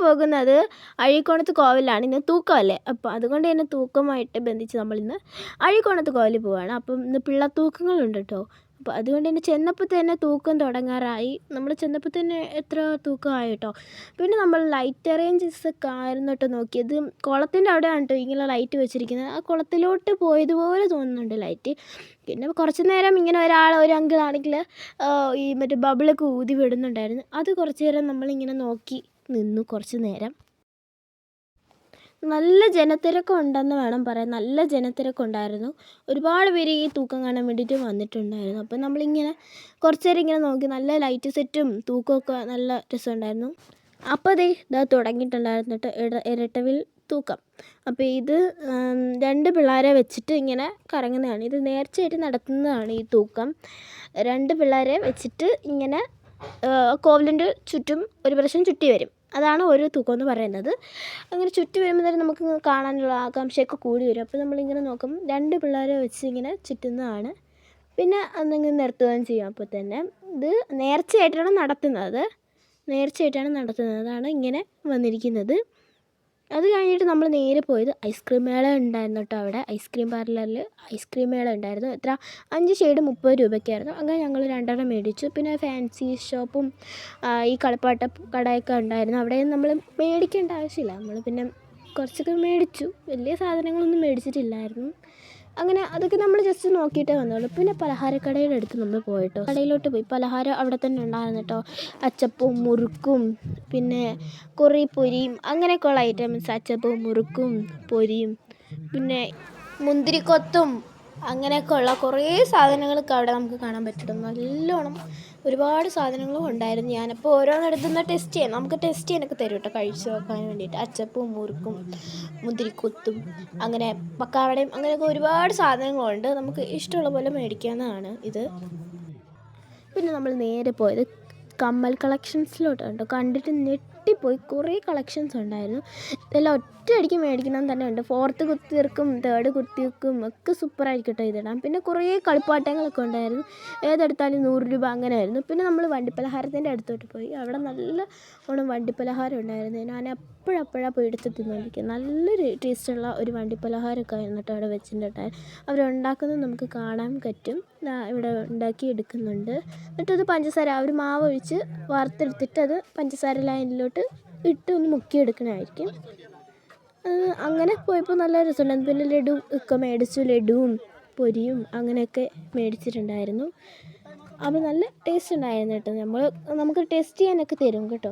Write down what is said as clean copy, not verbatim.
പോകുന്നത് അഴീക്കോണത്ത് കോവിലാണ്. ഇന്ന് തൂക്കമല്ലേ, അപ്പോൾ അതുകൊണ്ട് തന്നെ തൂക്കമായിട്ട് ബന്ധിച്ച് നമ്മളിന്ന് അഴീക്കോണത്ത് കോവിലിൽ പോവുകയാണ്. അപ്പം ഇന്ന് പിള്ളത്തൂക്കങ്ങളുണ്ട് കേട്ടോ. അപ്പോൾ അതുകൊണ്ട് തന്നെ ചെന്നപ്പോൾ തന്നെ തൂക്കം തുടങ്ങാറായി. നമ്മൾ ചെന്നപ്പോൾ തന്നെ എത്ര തൂക്കമായി കേട്ടോ. പിന്നെ നമ്മൾ ലൈറ്റ് അറേഞ്ചസ് ഒക്കെ ആയിരുന്നു കേട്ടോ നോക്കിയത്. കുളത്തിൻ്റെ അവിടെയാണ് കേട്ടോ ഇങ്ങനെ ലൈറ്റ് വെച്ചിരിക്കുന്നത്. ആ കുളത്തിലോട്ട് പോയതുപോലെ തോന്നുന്നുണ്ട് ലൈറ്റ്. പിന്നെ കുറച്ച് നേരം ഇങ്ങനെ ഒരു അങ്കിളാണെങ്കിൽ ഈ മറ്റേ ബബിളൊക്കെ ഊതി വിടുന്നുണ്ടായിരുന്നു. അത് കുറച്ച് നേരം നമ്മളിങ്ങനെ നോക്കി നിന്നു കുറച്ച് നേരം. നല്ല ജനത്തിരക്കുണ്ടെന്ന് വേണം പറയാൻ. നല്ല ജനത്തിരക്കുണ്ടായിരുന്നു. ഒരുപാട് പേര് ഈ തൂക്കം കാണാൻ വേണ്ടിയിട്ട് വന്നിട്ടുണ്ടായിരുന്നു. അപ്പം നമ്മളിങ്ങനെ കുറച്ച് നേരം ഇങ്ങനെ നോക്കി. നല്ല ലൈറ്റ് സെറ്റും തൂക്കമൊക്കെ നല്ല രസമുണ്ടായിരുന്നു. അപ്പോൾ ഇതാ തുടങ്ങിയിട്ടുണ്ടായിരുന്നു കേട്ടോ ഇരട്ടവിൽ തൂക്കം. അപ്പോൾ ഇത് 2 പിള്ളേരെ വെച്ചിട്ട് ഇങ്ങനെ കറങ്ങുന്നതാണ്. ഇത് നേർച്ചയായിട്ട് നടത്തുന്നതാണ് ഈ തൂക്കം. 2 പിള്ളേരെ വെച്ചിട്ട് ഇങ്ങനെ കോവിലിൻ്റെ ചുറ്റും ഒരു പ്രാവശ്യം ചുറ്റി വരും. അതാണ് ഒരു തൂക്കം എന്ന് പറയുന്നത്. അങ്ങനെ ചുറ്റി വരുമ്പോൾ തന്നെ നമുക്ക് കാണാനുള്ള ആകാംക്ഷയൊക്കെ കൂടി വരും. അപ്പോൾ നമ്മളിങ്ങനെ നോക്കും. 2 പിള്ളേരെ വെച്ച് ഇങ്ങനെ ചുറ്റുന്നതാണ്. പിന്നെ അന്നിങ്ങനെ നിർത്തുകയും ചെയ്യും. അപ്പോൾ തന്നെ ഇത് നേർച്ചയായിട്ടാണ് നടത്തുന്നത്. അതാണ് ഇങ്ങനെ വന്നിരിക്കുന്നത്. അത് കഴിഞ്ഞിട്ട് നമ്മൾ നേരെ പോയത് ഐസ്ക്രീം മേള ഉണ്ടായിരുന്നു കേട്ടോ. അവിടെ ഐസ്ക്രീം പാർലറിൽ ഐസ്ക്രീം മേള ഉണ്ടായിരുന്നു. 5 ഷെയ്ഡ് 30 രൂപയ്ക്കായിരുന്നു. അങ്ങനെ ഞങ്ങൾ 2 മേടിച്ചു. പിന്നെ ഫാൻസി ഷോപ്പും ഈ കളിപ്പാട്ട കടയൊക്കെ ഉണ്ടായിരുന്നു. അവിടെ നമ്മൾ മേടിക്കേണ്ട ആവശ്യമില്ല. നമ്മൾ പിന്നെ കുറച്ചൊക്കെ മേടിച്ചു. വലിയ സാധനങ്ങളൊന്നും മേടിച്ചിട്ടില്ലായിരുന്നു. അങ്ങനെ അതൊക്കെ നമ്മൾ ജസ്റ്റ് നോക്കിയിട്ടേ വന്നോളൂ. പിന്നെ പലഹാരക്കടയുടെ അടുത്ത് നമ്മൾ പോയിട്ടോ. കടയിലോട്ട് പോയി. പലഹാരം അവിടെ തന്നെ ഉണ്ടായിരുന്നു കേട്ടോ. അച്ചപ്പവും മുറുക്കും പിന്നെ കുറേ പൊരിയും അങ്ങനെയൊക്കെയുള്ള ഐറ്റംസ്. അച്ചപ്പവും മുറുക്കും പൊരിയും പിന്നെ മുന്തിരിക്കൊത്തും അങ്ങനെയൊക്കെയുള്ള കുറേ സാധനങ്ങളൊക്കെ അവിടെ നമുക്ക് കാണാൻ പറ്റും. നല്ലോണം ഒരുപാട് സാധനങ്ങളും ഉണ്ടായിരുന്നു. ഞാനപ്പോൾ ഓരോന്നിടത്തുനിന്ന് ടെസ്റ്റ് ചെയ്യാം. നമുക്ക് ടെസ്റ്റ് ചെയ്യാനൊക്കെ തരും കേട്ടോ, കഴിച്ച് നോക്കാൻ വേണ്ടിയിട്ട്. അച്ചപ്പവും മുറുക്കും മുന്തിരിക്കൊത്തും അങ്ങനെ പക്കാവടയും അങ്ങനെയൊക്കെ ഒരുപാട് സാധനങ്ങളുണ്ട്. നമുക്ക് ഇഷ്ടമുള്ള പോലെ മേടിക്കാവുന്നതാണ് ഇത്. പിന്നെ നമ്മൾ നേരെ പോയത് കമ്മൽ കളക്ഷൻസിലോട്ടാണ് കേട്ടോ. കണ്ടിട്ട് ഞെട്ടിപ്പോയി. കുറേ കളക്ഷൻസ് ഉണ്ടായിരുന്നു. ഇതെല്ലാം ഒറ്റയടിക്ക് മേടിക്കണം തന്നെ ഉണ്ട്. 4th കുത്തിയർക്കും 3rd കുത്തിയർക്കും ഒക്കെ സൂപ്പറായിരിക്കും കേട്ടോ ഇതിടാം. പിന്നെ കുറേ കളിപ്പാട്ടങ്ങളൊക്കെ ഉണ്ടായിരുന്നു. ഏതെടുത്താലും 100 രൂപ അങ്ങനെയായിരുന്നു. പിന്നെ നമ്മൾ വണ്ടിപ്പലഹാരത്തിൻ്റെ അടുത്തോട്ട് പോയി. അവിടെ നല്ല വണ്ടിപ്പലഹാരം ഉണ്ടായിരുന്നു. ഞാൻ അപ്പോഴാണ് പോയി എടുത്ത് തിന്നുകൊണ്ടിരിക്കുന്നത്. നല്ലൊരു ടേസ്റ്റുള്ള ഒരു വണ്ടിപ്പലഹാരമൊക്കെ ആയിരുന്നു കേട്ടോ അവിടെ വെച്ചിട്ടുണ്ടായിരുന്നു. അവരുണ്ടാക്കുന്നത് നമുക്ക് കാണാൻ പറ്റും. ഇവിടെ ഉണ്ടാക്കി എടുക്കുന്നുണ്ട്. എന്നിട്ടത് പഞ്ചസാര ഒരു മാവ് ഒഴിച്ച് വറുത്തെടുത്തിട്ട് അത് പഞ്ചസാര ലൈനിലോട്ട് ഇട്ട് ഒന്ന് മുക്കിയെടുക്കണമായിരിക്കും. അങ്ങനെ പോയപ്പോൾ നല്ല രസമുണ്ടായിരുന്നു. പിന്നെ ലഡു ഒക്കെ മേടിച്ചു. ലഡുവും പൊരിയും അങ്ങനെയൊക്കെ മേടിച്ചിട്ടുണ്ടായിരുന്നു. അപ്പോൾ നല്ല ടേസ്റ്റ് ഉണ്ടായിരുന്നു കേട്ടോ. നമുക്ക് ടെസ്റ്റ് ചെയ്യാനൊക്കെ തരും കേട്ടോ.